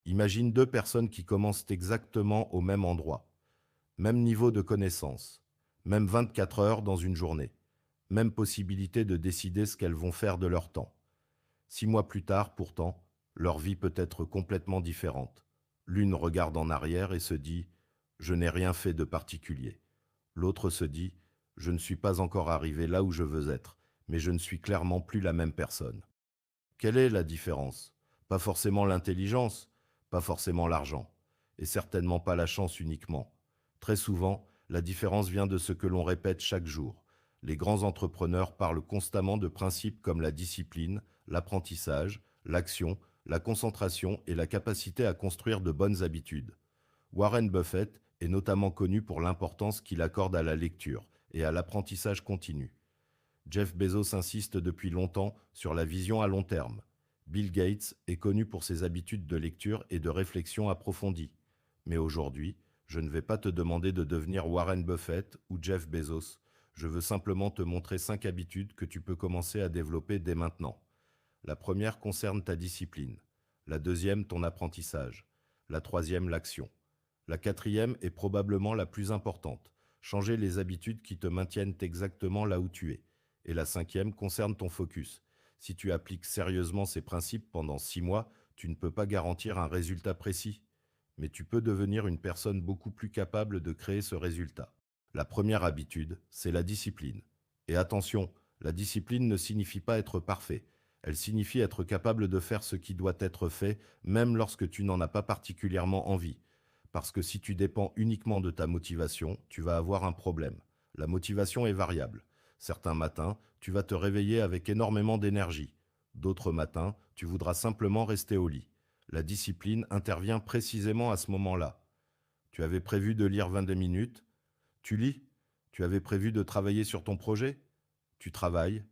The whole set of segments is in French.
Imagine deux personnes qui commencent exactement au même endroit, même niveau de connaissance, même 24 heures dans une journée, même possibilité de décider ce qu'elles vont faire de leur temps. 6 mois plus tard, pourtant, leur vie peut être complètement différente. L'une regarde en arrière et se dit ⁇ Je n'ai rien fait de particulier ⁇ L'autre se dit ⁇ Je ne suis pas encore arrivé là où je veux être, mais je ne suis clairement plus la même personne. Quelle est la différence? Pas forcément l'intelligence, pas forcément l'argent, et certainement pas la chance uniquement. Très souvent, la différence vient de ce que l'on répète chaque jour. Les grands entrepreneurs parlent constamment de principes comme la discipline, l'apprentissage, l'action, la concentration et la capacité à construire de bonnes habitudes. Warren Buffett est notamment connu pour l'importance qu'il accorde à la lecture et à l'apprentissage continu. Jeff Bezos insiste depuis longtemps sur la vision à long terme. Bill Gates est connu pour ses habitudes de lecture et de réflexion approfondie. Mais aujourd'hui, je ne vais pas te demander de devenir Warren Buffett ou Jeff Bezos. Je veux simplement te montrer 5 habitudes que tu peux commencer à développer dès maintenant. La première concerne ta discipline. La deuxième, ton apprentissage. La troisième, l'action. La quatrième est probablement la plus importante. Changer les habitudes qui te maintiennent exactement là où tu es. Et la cinquième concerne ton focus. Si tu appliques sérieusement ces principes pendant 6 mois, tu ne peux pas garantir un résultat précis. Mais tu peux devenir une personne beaucoup plus capable de créer ce résultat. La première habitude, c'est la discipline. Et attention, la discipline ne signifie pas être parfait. Elle signifie être capable de faire ce qui doit être fait, même lorsque tu n'en as pas particulièrement envie. Parce que si tu dépends uniquement de ta motivation, tu vas avoir un problème. La motivation est variable. Certains matins, tu vas te réveiller avec énormément d'énergie. D'autres matins, tu voudras simplement rester au lit. La discipline intervient précisément à ce moment-là. Tu avais prévu de lire 22 minutes, tu lis. Tu avais prévu de travailler sur ton projet, tu travailles.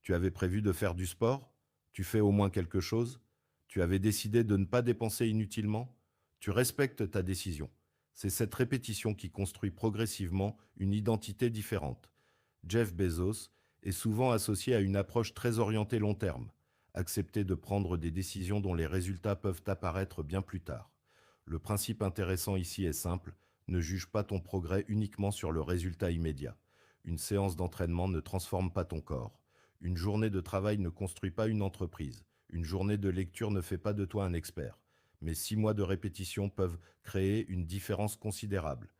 Tu avais prévu de faire du sport, tu fais au moins quelque chose. Tu avais décidé de ne pas dépenser inutilement, tu respectes ta décision. C'est cette répétition qui construit progressivement une identité différente. Jeff Bezos est souvent associé à une approche très orientée long terme. Accepter de prendre des décisions dont les résultats peuvent apparaître bien plus tard. Le principe intéressant ici est simple, ne juge pas ton progrès uniquement sur le résultat immédiat. Une séance d'entraînement ne transforme pas ton corps. Une journée de travail ne construit pas une entreprise. Une journée de lecture ne fait pas de toi un expert. Mais 6 mois de répétition peuvent créer une différence considérable.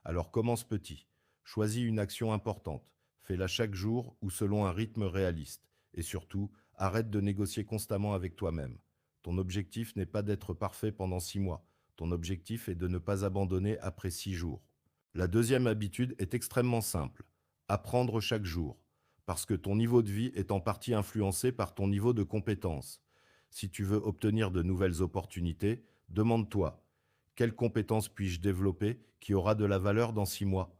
Alors commence petit. Choisis une action importante. Fais-la chaque jour ou selon un rythme réaliste. Et surtout, arrête de négocier constamment avec toi-même. Ton objectif n'est pas d'être parfait pendant 6 mois. Ton objectif est de ne pas abandonner après 6 jours. La deuxième habitude est extrêmement simple. Apprendre chaque jour. Parce que ton niveau de vie est en partie influencé par ton niveau de compétence. Si tu veux obtenir de nouvelles opportunités, demande-toi, quelle compétence puis-je développer qui aura de la valeur dans 6 mois?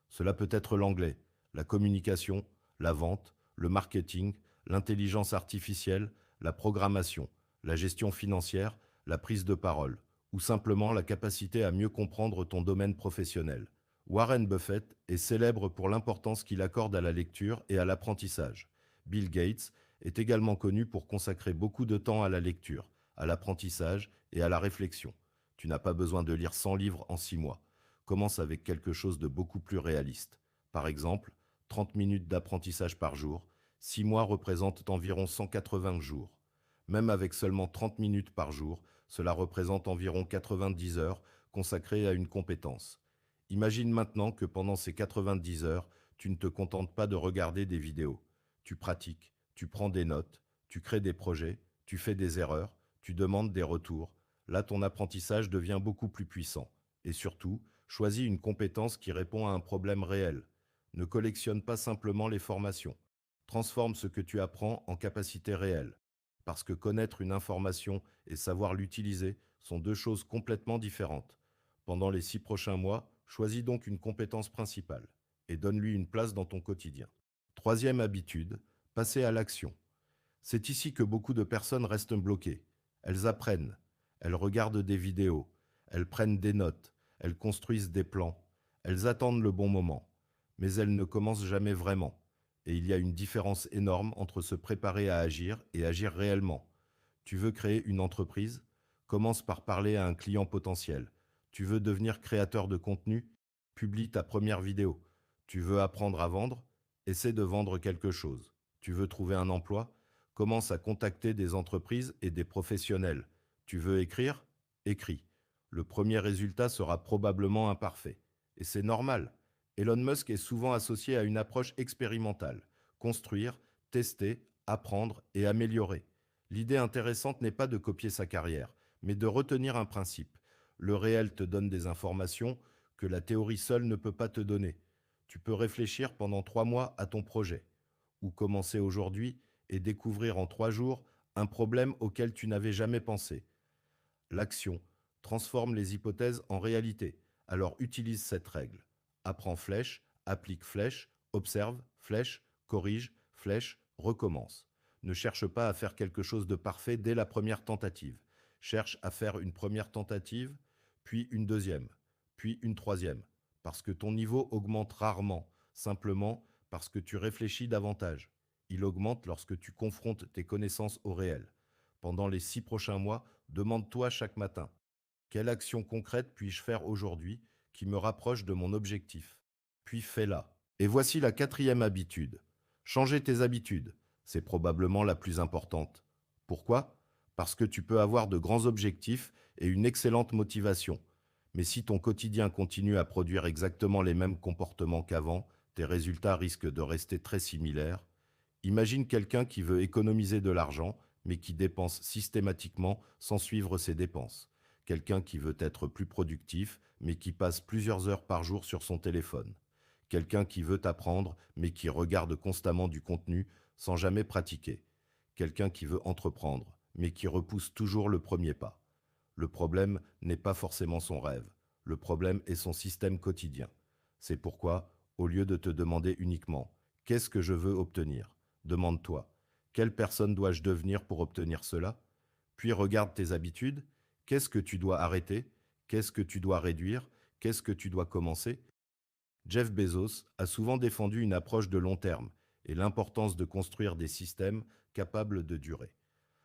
Cela peut être l'anglais, la communication, la vente, le marketing, l'intelligence artificielle, la programmation, la gestion financière, la prise de parole, ou simplement la capacité à mieux comprendre ton domaine professionnel. Warren Buffett est célèbre pour l'importance qu'il accorde à la lecture et à l'apprentissage. Bill Gates est également connu pour consacrer beaucoup de temps à la lecture, à l'apprentissage et à la réflexion. Tu n'as pas besoin de lire 100 livres en 6 mois. Commence avec quelque chose de beaucoup plus réaliste. Par exemple, 30 minutes d'apprentissage par jour. 6 mois représentent environ 180 jours. Même avec seulement 30 minutes par jour, cela représente environ 90 heures consacrées à une compétence. Imagine maintenant que pendant ces 90 heures, tu ne te contentes pas de regarder des vidéos. Tu pratiques, tu prends des notes, tu crées des projets, tu fais des erreurs, tu demandes des retours. Là, ton apprentissage devient beaucoup plus puissant. Et surtout, choisis une compétence qui répond à un problème réel. Ne collectionne pas simplement les formations. Transforme ce que tu apprends en capacité réelle. Parce que connaître une information et savoir l'utiliser sont deux choses complètement différentes. Pendant les 6 prochains mois, choisis donc une compétence principale et donne-lui une place dans ton quotidien. Troisième habitude, passer à l'action. C'est ici que beaucoup de personnes restent bloquées. Elles apprennent, elles regardent des vidéos, elles prennent des notes, elles construisent des plans, elles attendent le bon moment, mais elles ne commencent jamais vraiment. Et il y a une différence énorme entre se préparer à agir et agir réellement. Tu veux créer une entreprise? Commence par parler à un client potentiel. Tu veux devenir créateur de contenu? Publie ta première vidéo. Tu veux apprendre à vendre? Essaie de vendre quelque chose. Tu veux trouver un emploi? Commence à contacter des entreprises et des professionnels. Tu veux écrire? Écris. Le premier résultat sera probablement imparfait. Et c'est normal. Elon Musk est souvent associé à une approche expérimentale. Construire, tester, apprendre et améliorer. L'idée intéressante n'est pas de copier sa carrière, mais de retenir un principe. Le réel te donne des informations que la théorie seule ne peut pas te donner. Tu peux réfléchir pendant 3 mois à ton projet, ou commencer aujourd'hui et découvrir en 3 jours un problème auquel tu n'avais jamais pensé. L'action transforme les hypothèses en réalité. Alors utilise cette règle. Apprends flèche, applique flèche, observe flèche, corrige flèche, recommence. Ne cherche pas à faire quelque chose de parfait dès la première tentative. Cherche à faire une première tentative, puis une deuxième, puis une troisième. Parce que ton niveau augmente rarement, simplement parce que tu réfléchis davantage. Il augmente lorsque tu confrontes tes connaissances au réel. Pendant les 6 prochains mois, demande-toi chaque matin: quelle action concrète puis-je faire aujourd'hui qui me rapproche de mon objectif? Puis fais-la. Et voici la quatrième habitude. Changer tes habitudes. C'est probablement la plus importante. Pourquoi? Parce que tu peux avoir de grands objectifs et une excellente motivation. Mais si ton quotidien continue à produire exactement les mêmes comportements qu'avant, tes résultats risquent de rester très similaires. Imagine quelqu'un qui veut économiser de l'argent, mais qui dépense systématiquement sans suivre ses dépenses. Quelqu'un qui veut être plus productif, mais qui passe plusieurs heures par jour sur son téléphone. Quelqu'un qui veut apprendre, mais qui regarde constamment du contenu sans jamais pratiquer. Quelqu'un qui veut entreprendre, mais qui repousse toujours le premier pas. Le problème n'est pas forcément son rêve. Le problème est son système quotidien. C'est pourquoi, au lieu de te demander uniquement: qu'est-ce que je veux obtenir? Demande-toi: quelle personne dois-je devenir pour obtenir cela? Puis regarde tes habitudes. Qu'est-ce que tu dois arrêter? Qu'est-ce que tu dois réduire? Qu'est-ce que tu dois commencer? Jeff Bezos a souvent défendu une approche de long terme et l'importance de construire des systèmes capables de durer.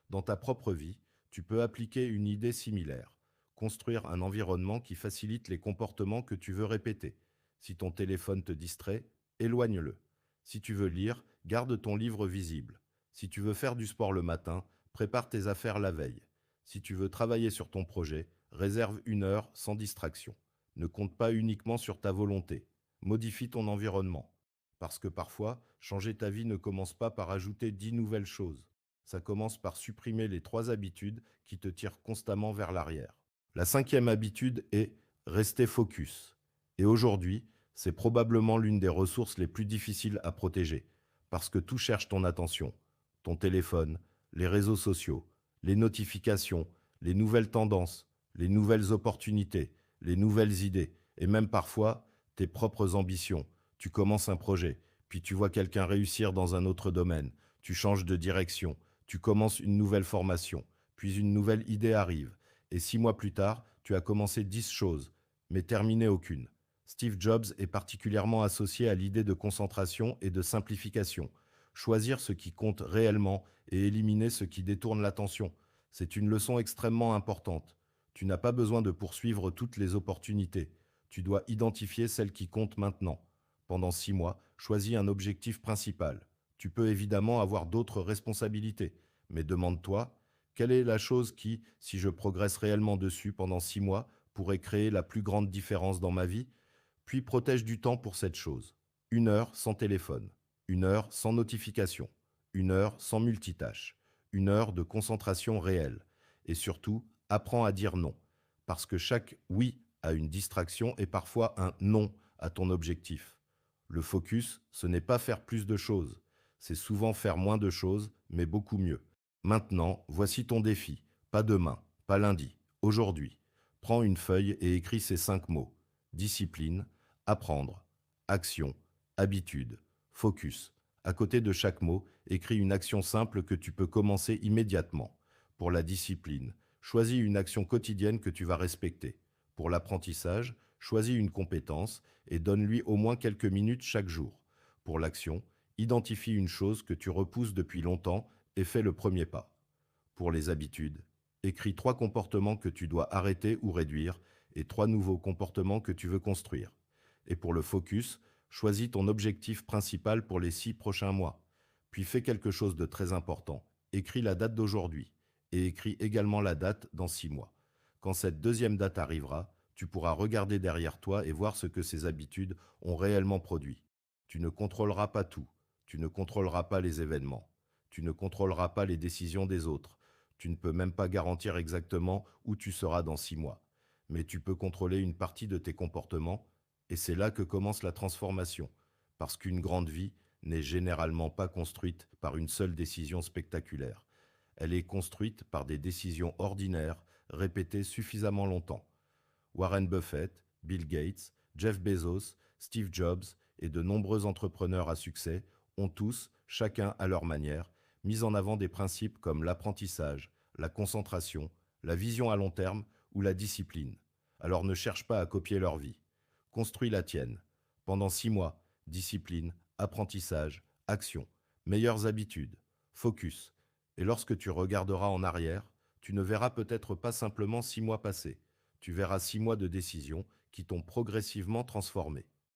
Dans ta propre vie, tu peux appliquer une idée similaire. Construire un environnement qui facilite les comportements que tu veux répéter. Si ton téléphone te distrait, éloigne-le. Si tu veux lire, garde ton livre visible. Si tu veux faire du sport le matin, prépare tes affaires la veille. Si tu veux travailler sur ton projet, réserve 1 heure sans distraction. Ne compte pas uniquement sur ta volonté. Modifie ton environnement. Parce que parfois, changer ta vie ne commence pas par ajouter 10 nouvelles choses. Ça commence par supprimer les 3 habitudes qui te tirent constamment vers l'arrière. La cinquième habitude est rester focus. Et aujourd'hui, c'est probablement l'une des ressources les plus difficiles à protéger, parce que tout cherche ton attention. Ton téléphone, les réseaux sociaux, les notifications, les nouvelles tendances, les nouvelles opportunités, les nouvelles idées, et même parfois tes propres ambitions. Tu commences un projet, puis tu vois quelqu'un réussir dans un autre domaine, tu changes de direction, tu commences une nouvelle formation, puis une nouvelle idée arrive, et 6 mois plus tard, tu as commencé 10 choses, mais terminé aucune. Steve Jobs est particulièrement associé à l'idée de concentration et de simplification. Choisir ce qui compte réellement et éliminer ce qui détourne l'attention. C'est une leçon extrêmement importante. Tu n'as pas besoin de poursuivre toutes les opportunités. Tu dois identifier celles qui comptent maintenant. Pendant 6 mois, choisis un objectif principal. Tu peux évidemment avoir d'autres responsabilités, mais demande-toi: quelle est la chose qui, si je progresse réellement dessus pendant 6 mois, pourrait créer la plus grande différence dans ma vie? Puis protège du temps pour cette chose. 1 heure sans téléphone, 1 heure sans notification, 1 heure sans multitâche, 1 heure de concentration réelle. Et surtout, apprends à dire non, parce que chaque oui à une distraction est parfois un non à ton objectif. Le focus, ce n'est pas faire plus de choses, c'est souvent faire moins de choses, mais beaucoup mieux. Maintenant, voici ton défi. Pas demain, pas lundi, aujourd'hui. Prends une feuille et écris ces 5 mots: discipline, apprendre, action, habitude, focus. À côté de chaque mot, écris une action simple que tu peux commencer immédiatement. Pour la discipline, choisis une action quotidienne que tu vas respecter. Pour l'apprentissage, choisis une compétence et donne-lui au moins quelques minutes chaque jour. Pour l'action, identifie une chose que tu repousses depuis longtemps et fais le premier pas. Pour les habitudes, Écris 3 comportements que tu dois arrêter ou réduire et 3 nouveaux comportements que tu veux construire. Et pour le focus, choisis ton objectif principal pour les 6 prochains mois. Puis fais quelque chose de très important. Écris la date d'aujourd'hui et écris également la date dans 6 mois. Quand cette deuxième date arrivera, tu pourras regarder derrière toi et voir ce que ces habitudes ont réellement produit. Tu ne contrôleras pas tout. Tu ne contrôleras pas les événements. Tu ne contrôleras pas les décisions des autres. Tu ne peux même pas garantir exactement où tu seras dans 6 mois. Mais tu peux contrôler une partie de tes comportements, et c'est là que commence la transformation. Parce qu'une grande vie n'est généralement pas construite par une seule décision spectaculaire. Elle est construite par des décisions ordinaires répétées suffisamment longtemps. Warren Buffett, Bill Gates, Jeff Bezos, Steve Jobs et de nombreux entrepreneurs à succès ont tous, chacun à leur manière, mis en avant des principes comme l'apprentissage, la concentration, la vision à long terme ou la discipline. Alors ne cherche pas à copier leur vie. Construis la tienne. Pendant 6 mois, discipline, apprentissage, action, meilleures habitudes, focus. Et lorsque tu regarderas en arrière, tu ne verras peut-être pas simplement 6 mois passés. Tu verras 6 mois de décisions qui t'ont progressivement transformé.